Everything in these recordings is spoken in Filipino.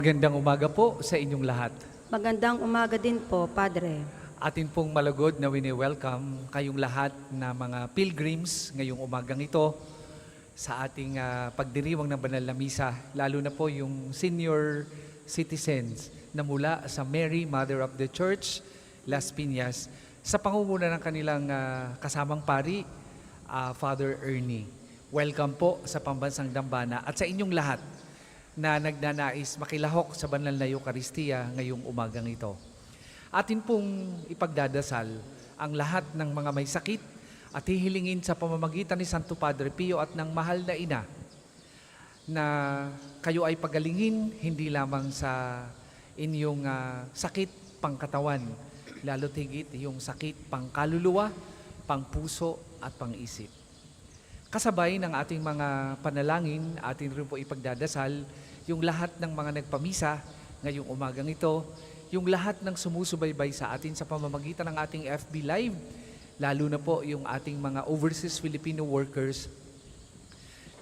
Magandang umaga po sa inyong lahat. Magandang umaga din po, Padre. Atin pong malugod na wini-welcome kayong lahat na mga pilgrims ngayong umagang ito sa ating pagdiriwang ng banal na misa, lalo na po yung senior citizens na mula sa Mary, Mother of the Church, Las Piñas, sa pangunguna ng kanilang kasamang pari, Father Ernie. Welcome po sa Pambansang Dambana at sa inyong lahat na nagnanais makilahok sa banal na Eucharistia ngayong umagang ito. Atin pong ipagdadasal ang lahat ng mga may sakit at hihilingin sa pamamagitan ni Santo Padre Pio at ng mahal na ina na kayo ay pagalingin hindi lamang sa inyong sakit pangkatawan, lalo't higit yung sakit pangkaluluwa, pangpuso at pang-isip. Kasabay ng ating mga panalangin, atin rin po ipagdadasal yung lahat ng mga nagpamisa ngayong umagang ito, yung lahat ng sumusubaybay sa atin sa pamamagitan ng ating FB Live, lalo na po yung ating mga overseas Filipino workers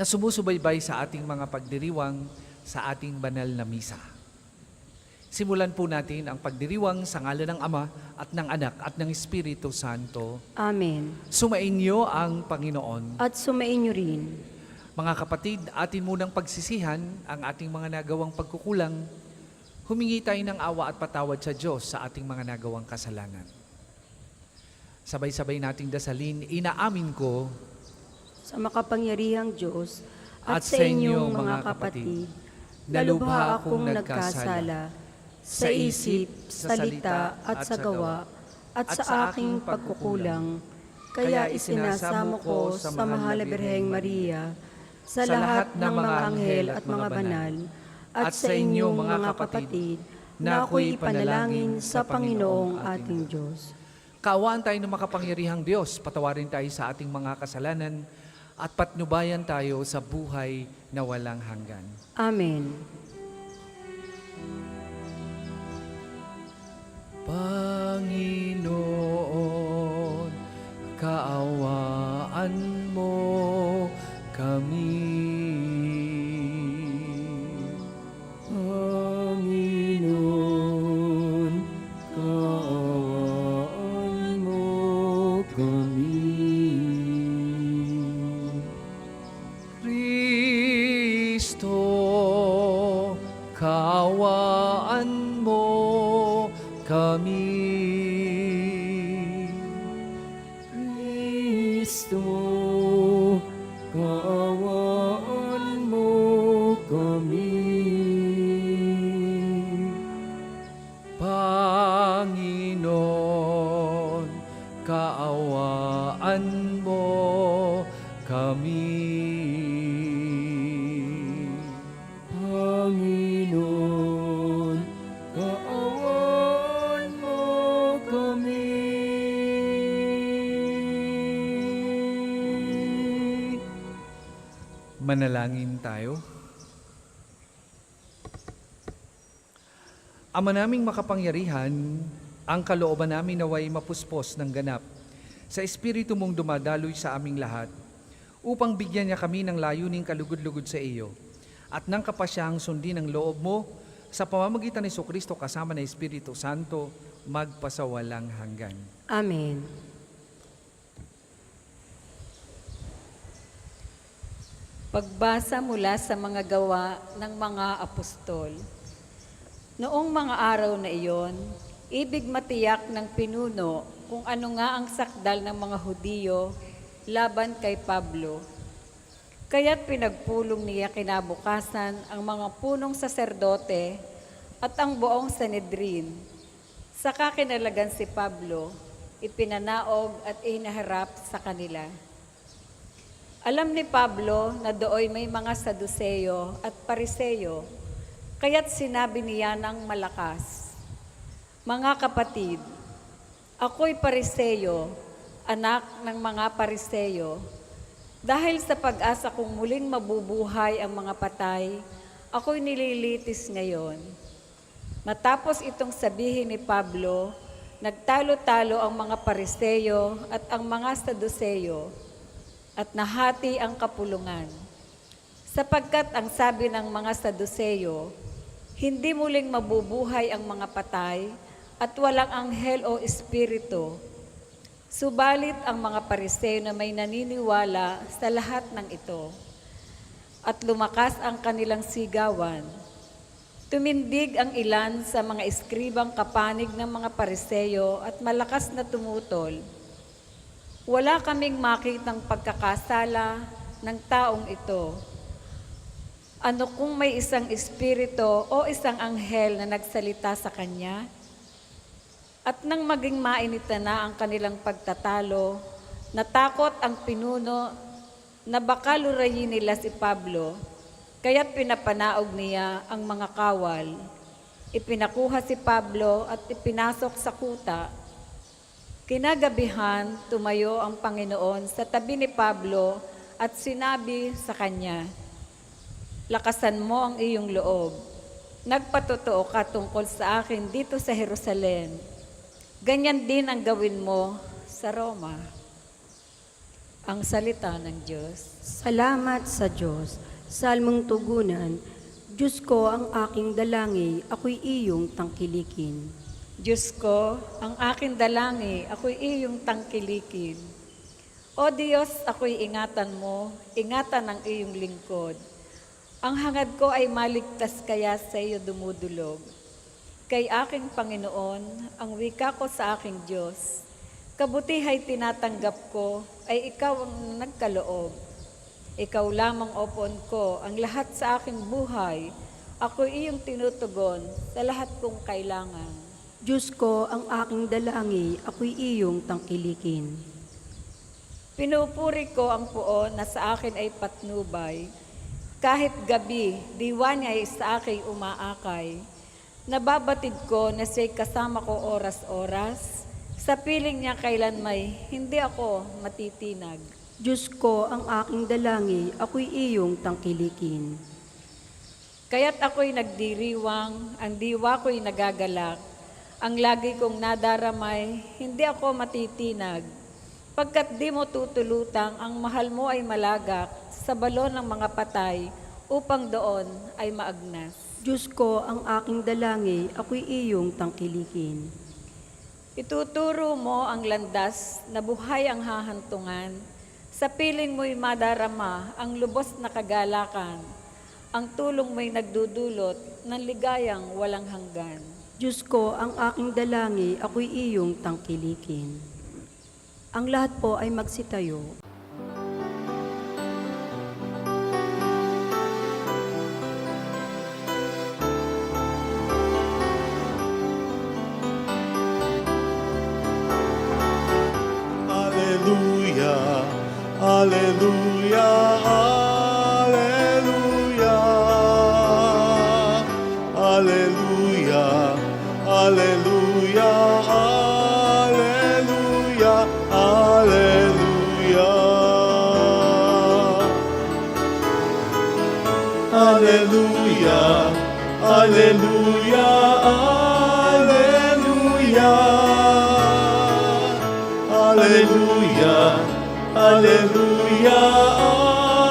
na sumusubaybay sa ating mga pagdiriwang sa ating banal na misa. Simulan po natin ang pagdiriwang sa ngalan ng Ama at ng Anak at ng Espiritu Santo. Amen. Sumainyo ang Panginoon. At sumainyo rin. Mga kapatid, atin munang pagsisihan ang ating mga nagawang pagkukulang. Humingi tayo ng awa at patawad sa Diyos sa ating mga nagawang kasalanan. Sabay-sabay nating dasalin, inaamin ko Sa makapangyarihang Diyos at sa inyong mga kapatid, na lubha akong nagkasala sa isip, sa salita at sa gawa, at sa aking pagkukulang. Kaya isinasamo ko sa mahal na Birheng Maria, sa lahat ng mga anghel at mga banal, at sa inyong mga kapatid, na ako'y panalangin sa Panginoong ating Diyos. Kaawaan tayo ng makapangyarihang Diyos, patawarin tayo sa ating mga kasalanan, at patnubayan tayo sa buhay na walang hanggan. Amen. Panginoon, kaawaan mo kami. Panginoon, kaawaan mo kami. Kristo, kaawaan mo kami. Kristo, kaawaan mo kami. Panginoon, kaawaan mo kami. Panginoon, kaawaan mo kami. Manalangin tayo. Ama naming makapangyarihan, ang kalooban namin naway mapuspos ng ganap sa Espiritu mong dumadaloy sa aming lahat, upang bigyan niya kami ng layuning kalugod-lugod sa iyo, at ng kapasyahang sundin ang loob mo sa pamamagitan ni Jesucristo kasama ng Espiritu Santo, magpasawalang hanggan. Amen. Pagbasa mula sa mga gawa ng mga apostol. Noong mga araw na iyon, ibig matiyak ng pinuno kung ano nga ang sakdal ng mga Hudiyo laban kay Pablo. Kaya't pinagpulong niya kinabukasan ang mga punong saserdote at ang buong Sanedrin. Saka kinalagan si Pablo, ipinanaog at inaharap sa kanila. Alam ni Pablo na dooy may mga Saduseyo at Pariseyo, kaya't sinabi niya ng malakas, "Mga kapatid, ako'y Pariseyo, anak ng mga Pariseyo. Dahil sa pag-asa kong muling mabubuhay ang mga patay, ako'y nililitis ngayon." Matapos itong sabihin ni Pablo, nagtalo-talo ang mga Pariseyo at ang mga Saduseyo, at nahati ang kapulungan. Sapagkat ang sabi ng mga Saduseyo, Hindi muling mabubuhay ang mga patay at walang anghel o espiritu. Subalit ang mga Pariseo na may naniniwala sa lahat ng ito. At lumakas ang kanilang sigawan. Tumindig ang ilan sa mga eskribang kapanig ng mga Pariseo at malakas na tumutol. Wala kaming makitang pagkakasala ng taong ito. Ano kung may isang espiritu o isang anghel na nagsalita sa kanya? At nang maging mainita na ang kanilang pagtatalo, natakot ang pinuno na baka lurayin nila si Pablo, kaya't pinapanaog niya ang mga kawal. Ipinakuha si Pablo at ipinasok sa kuta. Kinagabihan, tumayo ang Panginoon sa tabi ni Pablo at sinabi sa kanya, "Lakasan mo ang iyong loob. Nagpatotoo ka tungkol sa akin dito sa Jerusalem. Ganyan din ang gawin mo sa Roma." Ang salita ng Diyos. Salamat sa Diyos. Salmong tugunan, Diyos ko ang aking dalangi, ako'y iyong tangkilikin. Diyos ko, ang aking dalangi, ako'y iyong tangkilikin. O Diyos, ako'y ingatan mo, ingatan ang iyong lingkod. Ang hangad ko ay maligtas kaya sa iyo dumudulog. Kay aking Panginoon, ang wika ko sa aking Diyos. Kabutihay tinatanggap ko, ay ikaw ang nagkaloob. Ikaw lamang opon ko, ang lahat sa aking buhay. Ako iyong tinutugon sa lahat kong kailangan. Diyos ko ang aking dalangi, ako'y iyong tangkilikin. Pinupuri ko ang puon na sa akin ay patnubay. Kahit gabi, diwa niya ay sa akin umaakay. Nababatid ko na siya'y kasama ko oras-oras. Sa piling niya kailan may hindi ako matitinag. Diyos ko ang aking dalangi, ako'y iyong tangkilikin. Kaya't ako'y nagdiriwang, ang diwa ko'y nagagalak. Ang lagi kong nadaramay, hindi ako matitinag. Pagkat di mo tutulutang, ang mahal mo ay malagak sa balon ng mga patay, upang doon ay maagnas. Diyos ko ang aking dalangi, ako'y iyong tangkilikin. Ituturo mo ang landas na buhay ang hahantungan. Sa piling mo'y madarama ang lubos na kagalakan. Ang tulong mo'y nagdudulot ng ligayang walang hanggan. Diyos ko ang aking dalangi, ako'y iyong tangkilikin. Ang lahat po ay magsitayo. Alleluia, alleluia, alleluia, alleluia, alleluia, alleluia, alleluia. Alleluia, alleluia, alleluia, alleluia,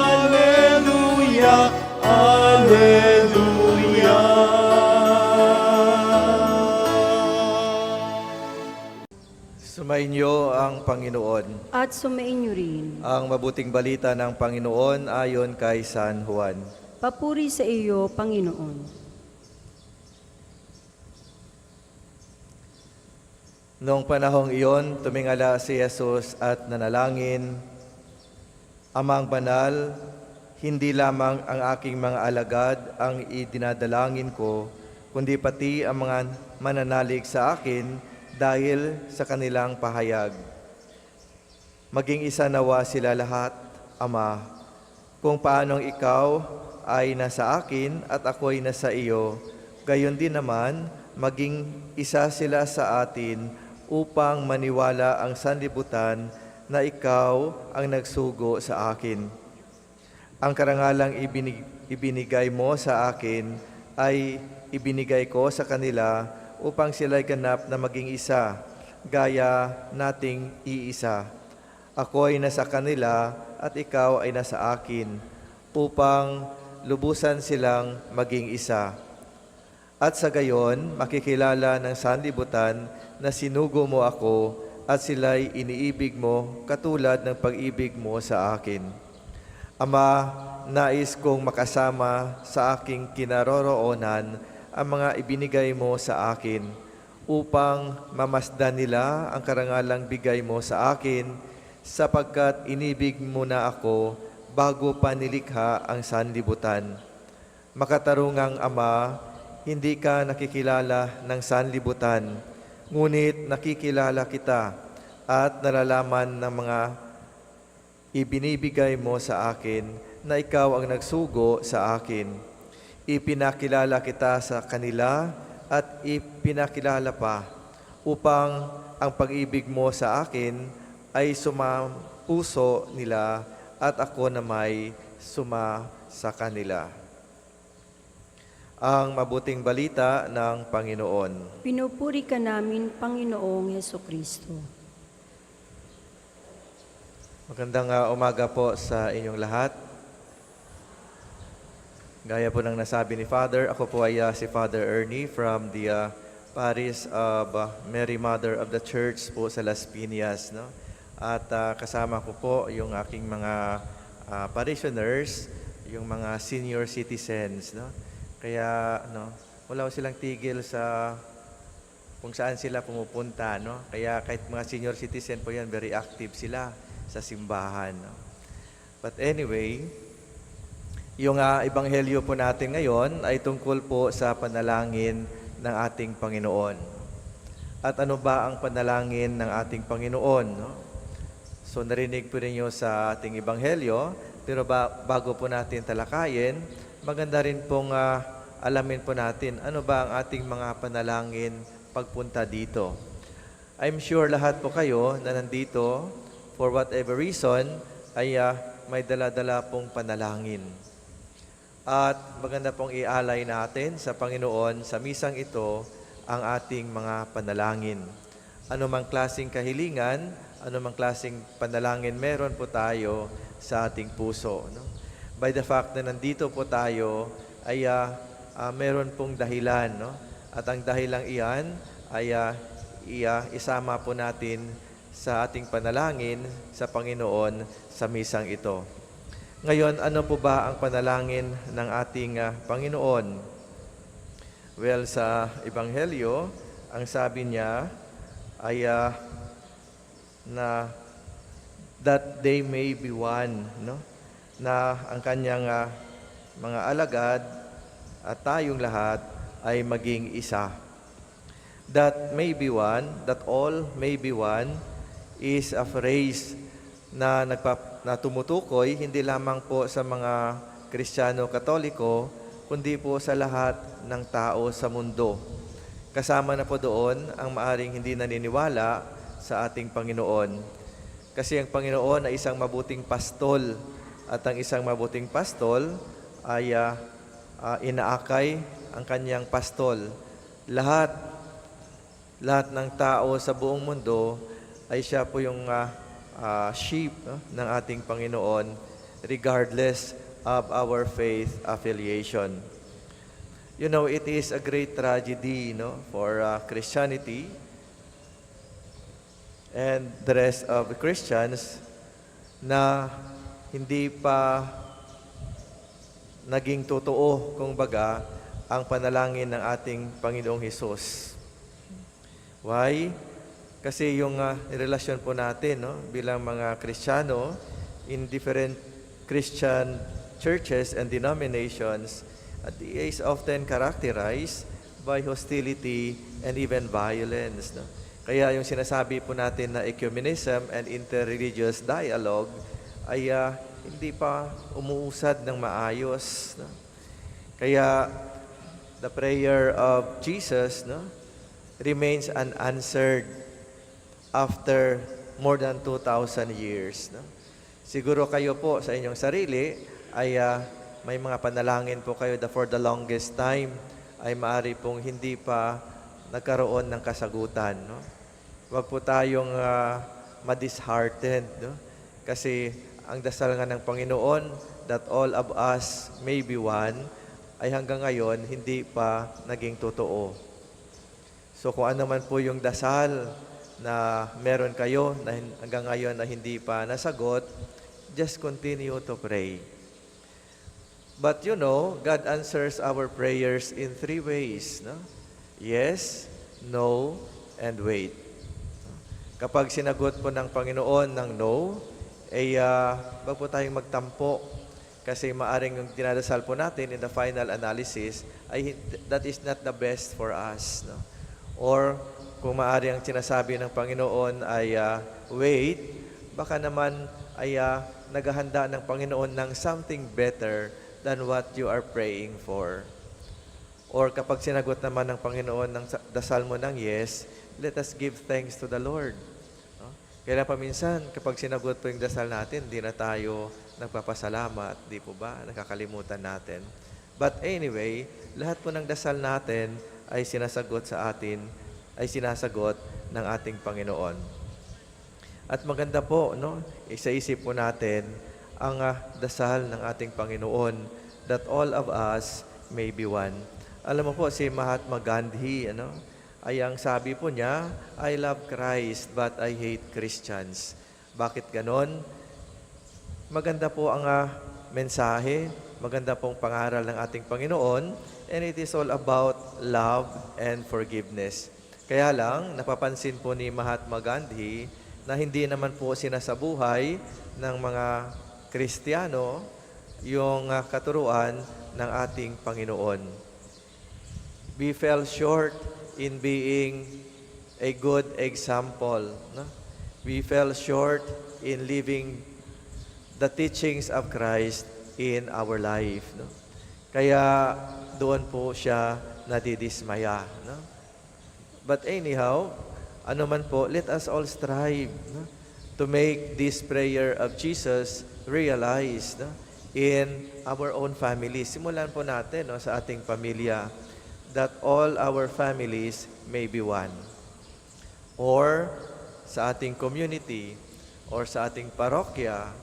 alleluia, alleluia. Sumainyo ang Panginoon. At sumainyo rin. Ang mabuting balita ng Panginoon ayon kay San Juan. Papuri sa iyo, Panginoon. Noong panahong iyon, tumingala si Jesus at nanalangin, Amang banal, hindi lamang ang aking mga alagad ang idinadalangin ko, kundi pati ang mga mananalig sa akin dahil sa kanilang pahayag. Maging isa nawa sila lahat, Ama, kung paanong ikaw ay nasa akin at ako'y nasa iyo, gayon din naman maging isa sila sa atin upang maniwala ang sanlibutan na ikaw ang nagsugo sa akin. Ang karangalang ibinigay mo sa akin ay ibinigay ko sa kanila upang sila'y ganap na maging isa, gaya nating iisa. Ako ay nasa kanila at ikaw ay nasa akin, upang lubusan silang maging isa. At sa gayon, makikilala ng sanlibutan na sinugo mo ako at sila'y iniibig mo katulad ng pag-ibig mo sa akin. Ama, nais kong makasama sa aking kinaroroonan ang mga ibinigay mo sa akin upang mamasdan nila ang karangalang bigay mo sa akin sapagkat inibig mo na ako bago pa nilikha ang sanlibutan. Makatarungang Ama, hindi ka nakikilala ng sanlibutan, ngunit nakikilala kita at nalalaman ng mga ibinibigay mo sa akin na ikaw ang nagsugo sa akin. Ipinakilala kita sa kanila at ipinakilala pa upang ang pag-ibig mo sa akin ay sumapuso nila at ako na may suma sa kanila. Ang mabuting balita ng Panginoon. Pinupuri ka namin, Panginoong Heso Kristo. Magandang umaga po sa inyong lahat. Gaya po ng nasabi ni Father, ako po ay si Father Ernie from the Parish of Mary Mother of the Church po sa Las Piñas. No? At kasama ko po yung aking mga parishioners, yung mga senior citizens. No? Kaya wala ko silang tigil sa kung saan sila pumupunta. No? Kaya kahit mga senior citizen po yan, very active sila sa simbahan. No? But anyway, yung ebanghelyo po natin ngayon ay tungkol po sa panalangin ng ating Panginoon. At ano ba ang panalangin ng ating Panginoon? No? So narinig po ninyo sa ating ebanghelyo, pero bago po natin talakayin, maganda rin pong alamin po natin ano ba ang ating mga panalangin pagpunta dito. I'm sure lahat po kayo na nandito, for whatever reason, ay may dala-dala pong panalangin. At maganda pong ialay natin sa Panginoon sa misang ito ang ating mga panalangin. Ano mang klaseng kahilingan, ano mang klaseng panalangin meron po tayo sa ating puso. No? By the fact na nandito po tayo, ay meron pong dahilan. No? At ang dahilang iyan ay isama po natin sa ating panalangin sa Panginoon sa misang ito. Ngayon, ano po ba ang panalangin ng ating Panginoon? Well, sa Ebanghelyo, ang sabi niya ay na that they may be one, no? Na ang kanyang mga alagad at tayong lahat ay maging isa. That may be one, that all may be one, is a phrase na tumutukoy hindi lamang po sa mga Kristiyano Katoliko, kundi po sa lahat ng tao sa mundo. Kasama na po doon ang maaring hindi naniniwala sa ating Panginoon. Kasi ang Panginoon ay isang mabuting pastol, at ang isang mabuting pastol ay inaakay ang kanyang pastol. Lahat ng tao sa buong mundo ay siya po yung sheep ng ating Panginoon, regardless of our faith affiliation. You know, it is a great tragedy, for Christianity and the rest of the Christians na hindi pa naging totoo, kumbaga, ang panalangin ng ating Panginoong Hesus. Why? Kasi yung relasyon po natin bilang mga Kristiyano in different Christian churches and denominations is often characterized by hostility and even violence. No? Kaya yung sinasabi po natin na ecumenism and interreligious dialogue ay hindi pa umuusad ng maayos. No? Kaya the prayer of Jesus remains unanswered after more than 2,000 years. No? Siguro kayo po sa inyong sarili ay may mga panalangin po kayo for the longest time ay maaari pong hindi pa nagkaroon ng kasagutan. No? Huwag po tayong ma-disheartened. No? Kasi ang dasal nga ng Panginoon that all of us may be one ay hanggang ngayon hindi pa naging totoo. So kung ano man po yung dasal na meron kayo na hanggang ngayon na hindi pa nasagot, just continue to pray. But you know, God answers our prayers in 3 ways. No? Yes, no, and wait. Kapag sinagot po ng Panginoon ng no, wag po tayong magtampo. Kasi maaring yung dinadasal po natin in the final analysis, ay that is not the best for us. No? Or kung maaari ang sinasabi ng Panginoon ay wait, baka naman ay naghahanda ng Panginoon ng something better than what you are praying for. Or kapag sinagot naman ng Panginoon ng dasal mo ng yes, let us give thanks to the Lord. No? Kaya paminsan, kapag sinagot po yung dasal natin, di na tayo nagpapasalamat, di po ba? Nakakalimutan natin. But anyway, lahat po ng dasal natin ay sinasagot sa atin, ay sinasagot ng ating Panginoon. At maganda po, no? Isa-isip po natin ang dasal ng ating Panginoon that all of us may be one. Alam mo po, si Mahatma Gandhi, ay ang sabi po niya, I love Christ but I hate Christians. Bakit ganon? Maganda po ang mensahe, maganda pong pangaral ng ating Panginoon, and it is all about love and forgiveness. Kaya lang, napapansin po ni Mahatma Gandhi na hindi naman po sinasabuhay ng mga Kristiyano yung katuruan ng ating Panginoon. We fell short in being a good example. No? We fell short in living the teachings of Christ in our life. No? Kaya doon po siya nadidismaya. No? But anyhow, ano man po, let us all strive to make this prayer of Jesus realized in our own family. Simulan po natin sa ating pamilya that all our families may be one. Or sa ating community, or sa ating parokya,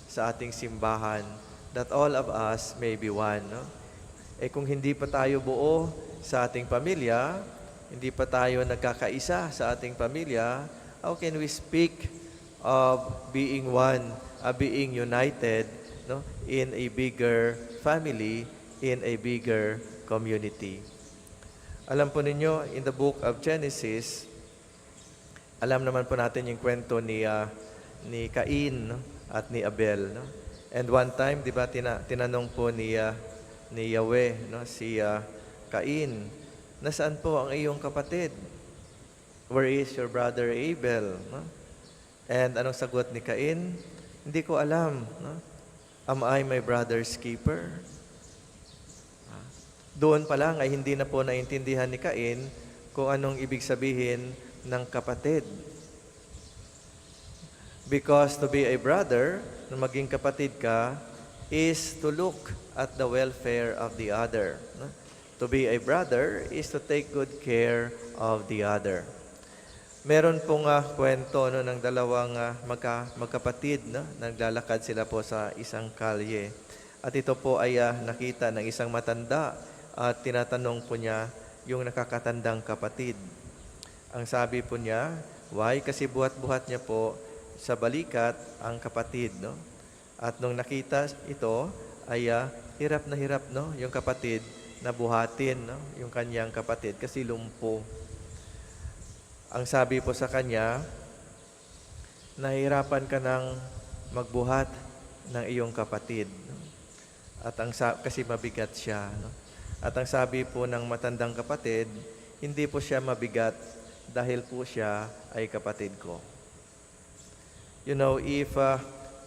sa ating simbahan, that all of us may be one. Kung hindi pa tayo buo sa ating pamilya, hindi pa tayo nagkakaisa sa ating pamilya, how can we speak of being one, being united in a bigger family, in a bigger community? Alam po ninyo, in the book of Genesis, alam naman po natin yung kwento ni Cain at ni Abel. No? And one time, di ba, tinanong po ni Yahweh, si Cain, nasaan po ang iyong kapatid? Where is your brother Abel? No? And anong sagot ni Cain? Hindi ko alam. No? Am I my brother's keeper? Doon pa lang ay hindi na po naintindihan ni Cain kung anong ibig sabihin ng kapatid. Because to be a brother, na maging kapatid ka, is to look at the welfare of the other. No? To be a brother is to take good care of the other. Meron pong kwento ng dalawang magkapatid, naglalakad sila po sa isang kalye. At ito po ay nakita ng isang matanda at tinatanong po niya yung nakakatandang kapatid. Ang sabi po niya, why? Kasi buhat-buhat niya po sa balikat ang kapatid. No? At nung nakita ito, ay hirap na hirap yung kapatid na buhatin yung kanyang kapatid kasi lumpo. Ang sabi po sa kanya, nahihirapan ka ng magbuhat ng iyong kapatid. At kasi mabigat siya. No? At ang sabi po ng matandang kapatid, hindi po siya mabigat dahil po siya ay kapatid ko. You know, if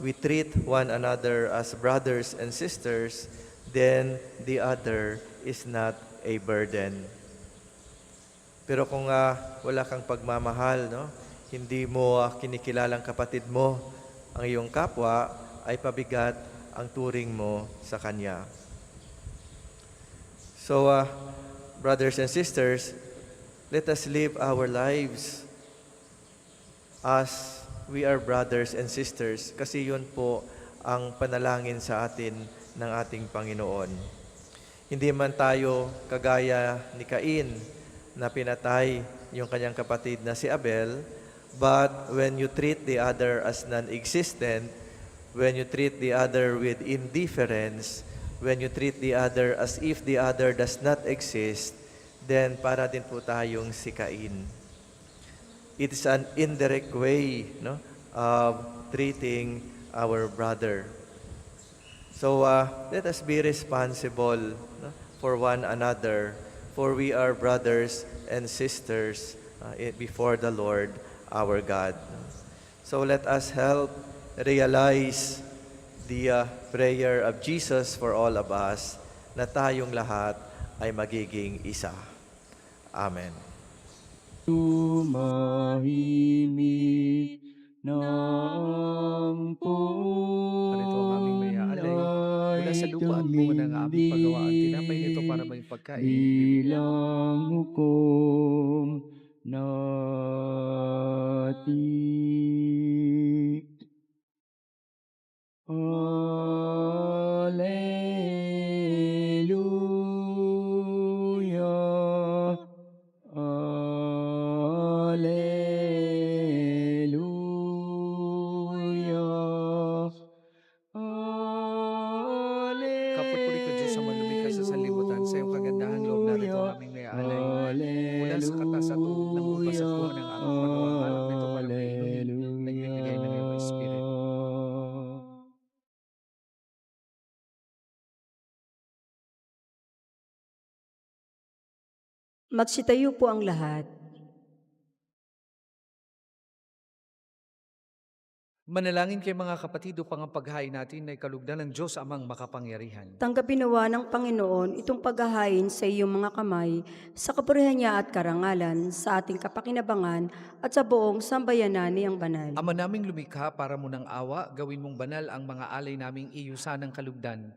we treat one another as brothers and sisters, then the other is not a burden. Pero kung wala kang pagmamahal, hindi mo kinikilalang kapatid mo, ang iyong kapwa ay pabigat ang turing mo sa kanya. So, brothers and sisters, let us live our lives as we are brothers and sisters kasi yun po ang panalangin sa atin ng ating Panginoon. Hindi man tayo kagaya ni Cain na pinatay yung kanyang kapatid na si Abel, but when you treat the other as non-existent, when you treat the other with indifference, when you treat the other as if the other does not exist, then para din po tayong si Cain. It is an indirect way, no, of treating our brother. So let us be responsible, no, for one another, for we are brothers and sisters before the Lord our God. So let us help realize the prayer of Jesus for all of us, na tayong lahat ay magiging isa. Amen. Tumahimik ng Parito ang aming maya alay, mula sa lupa at bunga ng aming pagawaan, tinapay nito para may pagkain. bilang hukom natin. Alleluia. Alleluia. Kaputpuri ko Diyos sa manlumikha sa sanlibutan, sa iyong kagandahang loob narito ang aming maya alay. Mula sa katas at tuog ng upas at bunga ng aming pagawang alak nito para may inumin, nagbibigay ng iyong Espiritu. Magsitayo po ang lahat. Manalangin kay mga kapatid upang ang paghain natin ay kalugdan ng Diyos Amang makapangyarihan. Tanggapin nawa ng Panginoon itong paghahain sa iyong mga kamay, sa kapurihan niya at karangalan, sa ating kapakinabangan at sa buong sambayanan niyang banal. Ama naming lumikha para mo ng awa, gawin mong banal ang mga alay naming iyusa ng kalugdan.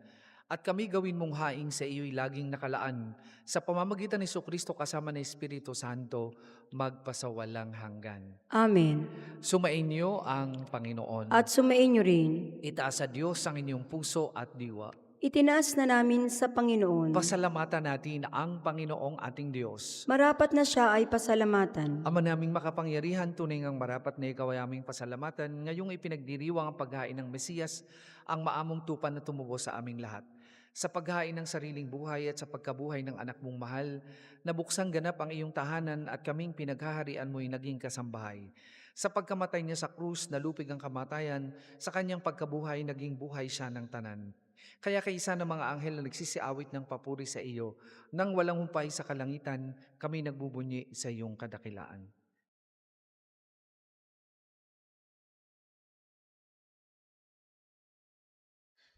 At kami gawin mong haing sa iyo'y laging nakalaan, sa pamamagitan ni Jesucristo kasama ng Espiritu Santo, magpasawalang hanggan. Amen. Sumainyo ang Panginoon. At sumainyo rin, Itaas sa Diyos ang inyong puso at diwa. itinaas na namin sa Panginoon. Pasalamatan natin ang Panginoong ating Diyos. Marapat na siya ay pasalamatan. Ama naming makapangyarihan, tunay ngang marapat na ikaw ay aming pasalamatan. Ngayong ipinagdiriwang ang paghain ng Mesiyas, ang maamong tupan na tumubo sa aming lahat. Sa paghain ng sariling buhay at sa pagkabuhay ng anak mong mahal, nabuksang ganap ang iyong tahanan at kaming pinaghaharian mo'y naging kasambahay. Sa pagkamatay niya sa krus, nalupig ang kamatayan, sa kanyang pagkabuhay, naging buhay siya ng tanan. Kaya kaisa ng mga anghel na nagsisiawit ng papuri sa iyo, nang walang humpay sa kalangitan, kami nagbubunyi sa iyong kadakilaan.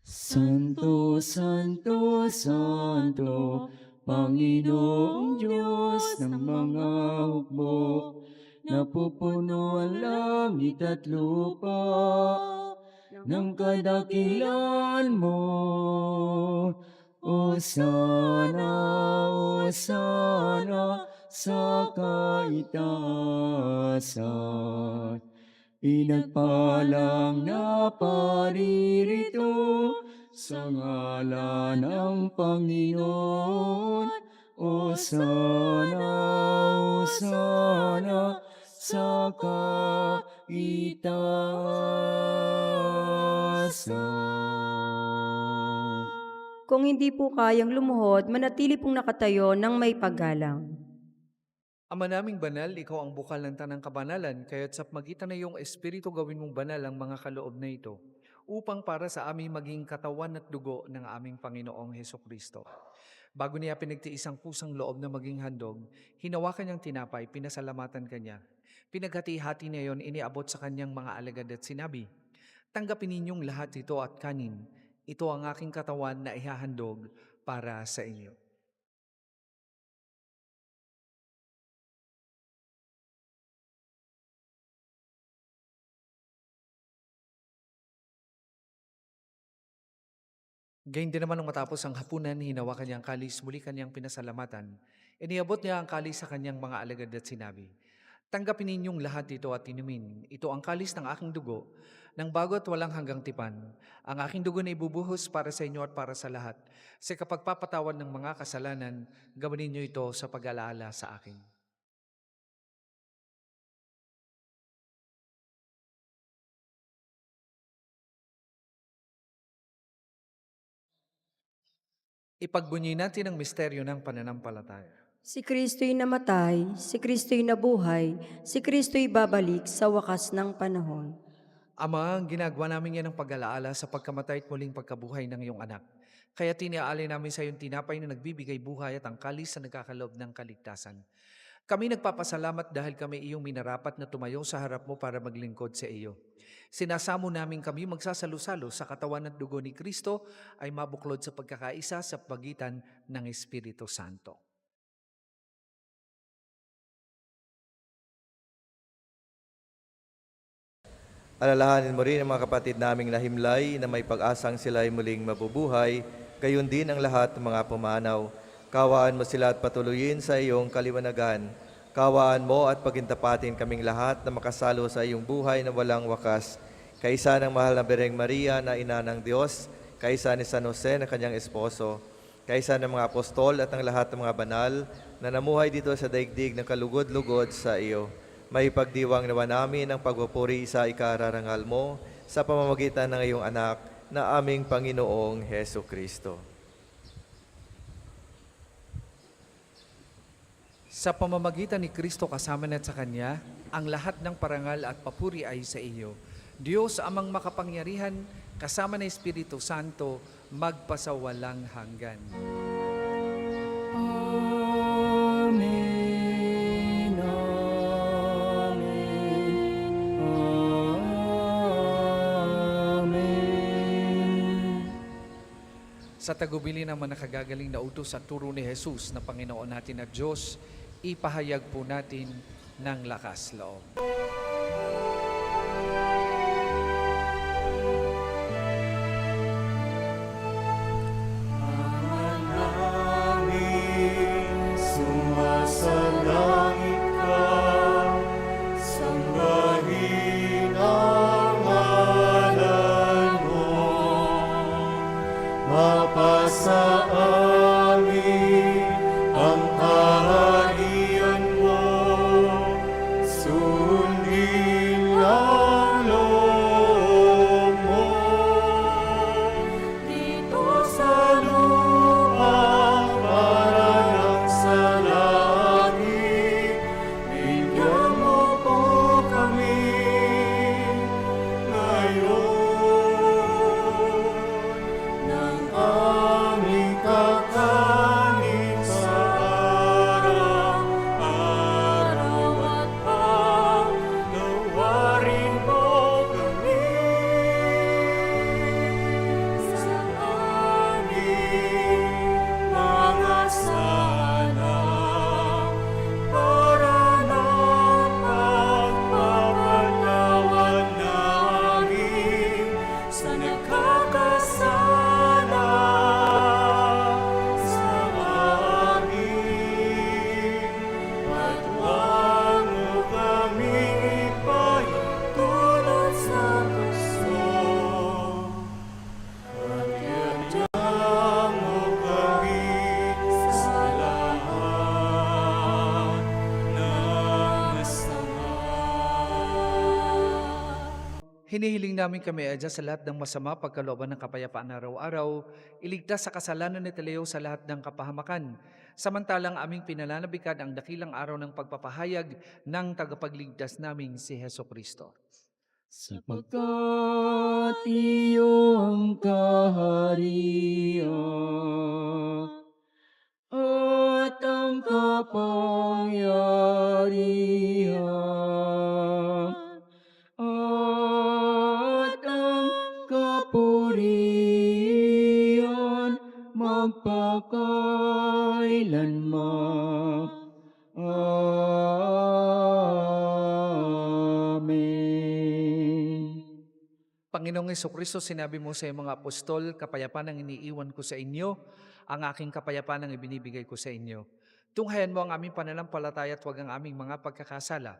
Santo, Santo, Santo, Panginoong Diyos ng mga hukbo, napupuno ang langit at lupa ng kadakilan mo. O sana sa kaitaasan. Pinagpalang na paririto sa ngalan ng Panginoon. O sana sa kaitaasan. Kung hindi po kayang lumuhod, manatili pong nakatayo ng may paggalang. Ama naming banal, ikaw ang bukal ng tanang kabanalan, kaya't sa magitan na iyong Espiritu gawin mong banal ang mga kaloob na ito, upang para sa aming maging katawan at dugo ng aming Panginoong Hesukristo. Bago niya pinagtiis ang kusang loob na maging handog, hinawakan niyang tinapay, pinasalamatan kanya. Pinaghati-hati niya yon, iniabot sa kanyang mga alagad at sinabi, "Tanggapin ninyong lahat ito at kanin. Ito ang aking katawan na ihahandog para sa inyo." Gayun din naman nung matapos ang hapunan, hinawakan niya ang kalis, muli kanyang pinasalamatan. Iniabot niya ang kalis sa kanyang mga alagad at sinabi, Tanggapin ninyong lahat ito at inumin. Ito ang kalis ng aking dugo, ng bago at walang hanggang tipan. Ang aking dugo na ibubuhos para sa inyo at para sa lahat. Sa kapagpapatawad ng mga kasalanan, gawin ninyo ito sa pag-alaala sa akin. Ipagbunyi natin ang misteryo ng pananampalataya. Si Kristo'y namatay, si Kristo'y nabuhay, si Kristo'y babalik sa wakas ng panahon. Ama, ginagawa namin yan ng pag-alaala sa pagkamatay at muling pagkabuhay ng iyong anak. Kaya tiniaalay namin sa iyong tinapay na nagbibigay buhay at ang kalis na nagkakaloob ng kaligtasan. Kami nagpapasalamat dahil kami iyong minarapat na tumayo sa harap mo para maglingkod sa iyo. Sinasamo namin kami magsasalo-salo sa katawan at dugo ni Kristo ay mabuklod sa pagkakaisa sa pagitan ng Espiritu Santo. Alalahanin mo rin ang mga kapatid naming nahimlay na may pag-asang sila ay muling mabubuhay, gayon din ang lahat ng mga pumanaw. Kawaan mo sila at patuloyin sa iyong kaliwanagan. Kawaan mo at pagintapatin kaming lahat na makasalo sa iyong buhay na walang wakas. Kaisa ng mahal na Birheng Maria na ina ng Diyos, kaisa ni San Jose na kanyang esposo, kaisa ng mga apostol at ng lahat ng mga banal na namuhay dito sa daigdig ng kalugod-lugod sa iyo. May pagdiwang nawa namin ang pagpupuri sa ikararangal mo sa pamamagitan ng iyong anak na aming Panginoong Heso Kristo. Sa pamamagitan ni Kristo kasama na sa Kanya, ang lahat ng parangal at papuri ay sa iyo. Diyos amang makapangyarihan, kasama ng Espiritu Santo, magpasawalang hanggan. Amen. Amen. Amen. Sa tagubili naman nakagagaling na utos at turo ni Jesus na Panginoon natin at Diyos, ipahayag po natin ng lakas loob. Sumasalangit ka, sambahin ang ngalan mo. Mapasa amin ang kaharian mo, sundin ang loob mo. Dito sa lupa, parang sa langit, bigyan mo po kami ngayon ng aming kakanin sa araw-araw at paglawarin mo kami sa aming mga sala para na pagpapatawad namin sa nagkakasala sa amin. At huwag mo kaming ipahintulot sa puso, at iadya mo kami sa lahat ng masama. Hinihiling namin kami adya sa lahat ng masama, pagkalooban ng kapayapaan araw-araw, iligtas sa kasalanan ni Teleo sa lahat ng kapahamakan. Samantalang aming pinananabikan ang dakilang araw ng pagpapahayag ng tagapagligtas naming si Heso Kristo. Sapagkat iyong kaharian at ang kapangyarihan at ang kapurihan magpakailanman. Amen. Panginoong Jesucristo, sinabi mo sa iyong mga apostol, kapayapaan ang iniiwan ko sa inyo, ang aking kapayapaan ang ibinibigay ko sa inyo. Tunghayan mo ang aming pananampalataya at huwag ang aming mga pagkakasala.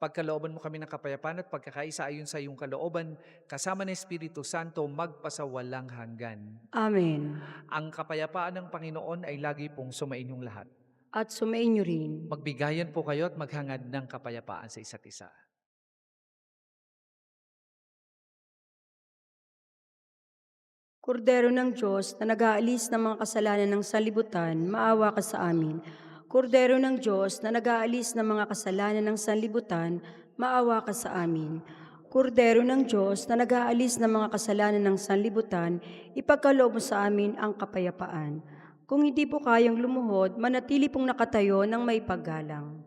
Pagkalooban mo kami ng kapayapaan at pagkakaisa ayon sa iyong kalooban, kasama ng Espiritu Santo, magpasawalang hanggan. Amen. Ang kapayapaan ng Panginoon ay lagi pong sumainyong lahat. At sumainyo rin. Magbigayan po kayo at maghangad ng kapayapaan sa isa't isa. Kordero ng Diyos na nag-aalis ng mga kasalanan ng sanlibutan, maawa ka sa amin. Kordero ng Diyos na nag-aalis ng mga kasalanan ng sanlibutan, maawa ka sa amin. Kordero ng Diyos na nag-aalis ng mga kasalanan ng sanlibutan, ipagkaloob mo sa amin ang kapayapaan. Kung hindi po kayang lumuhod, manatili pong nakatayo ng may paggalang.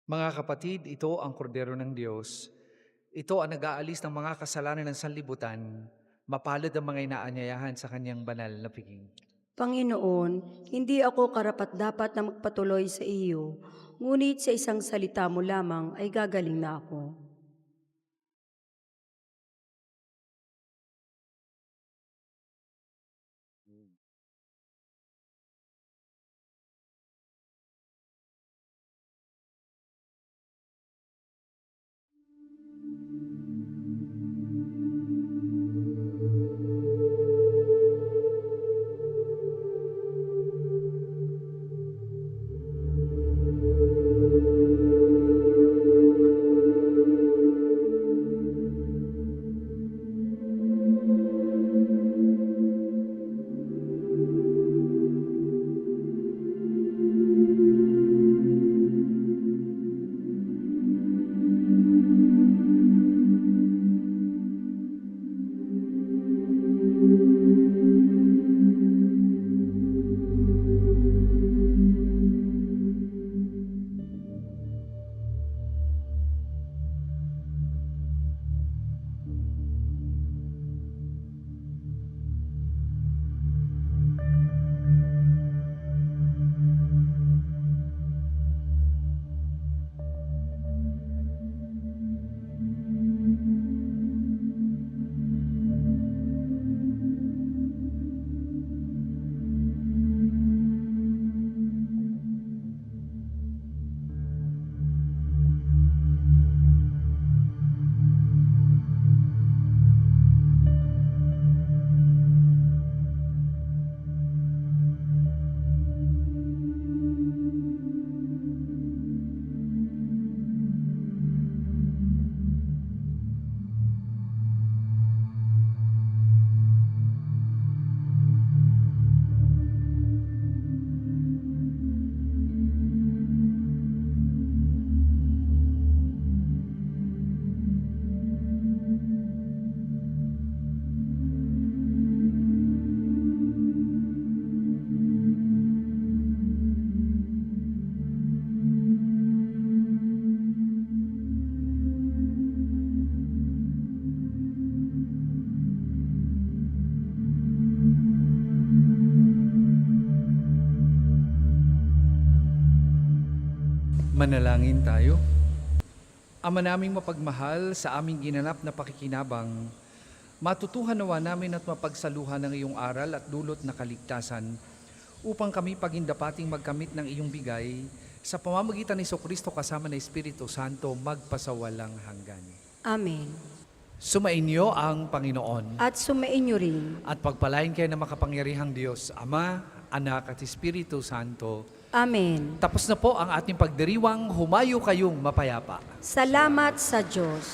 Mga kapatid, ito ang kordero ng Diyos. Ito ang nag-aalis ng mga kasalanan ng sanlibutan. Mapalad ang mga inaanyayahan sa kanyang banal na piging. Panginoon, hindi ako karapat-dapat na magpatuloy sa iyo, ngunit sa isang salita mo lamang ay gagaling na ako. Manalangin tayo. Ama naming mapagmahal, sa aming ginanap na pakikinabang, matutuhan nawa namin at mapagsaluhan ng iyong aral at dulot na kaligtasan upang kami pagindapating magkamit ng iyong bigay sa pamamagitan ni Jesucristo kasama ng Espiritu Santo magpasawalang hanggan. Amen. Sumainyo ang Panginoon At sumainyo rin. at pagpalain kayo ng makapangyarihang Diyos, Ama, Anak at Espiritu Santo. Amen. Tapos na po ang ating pagdiriwang, humayo kayong mapayapa. Salamat sa Diyos.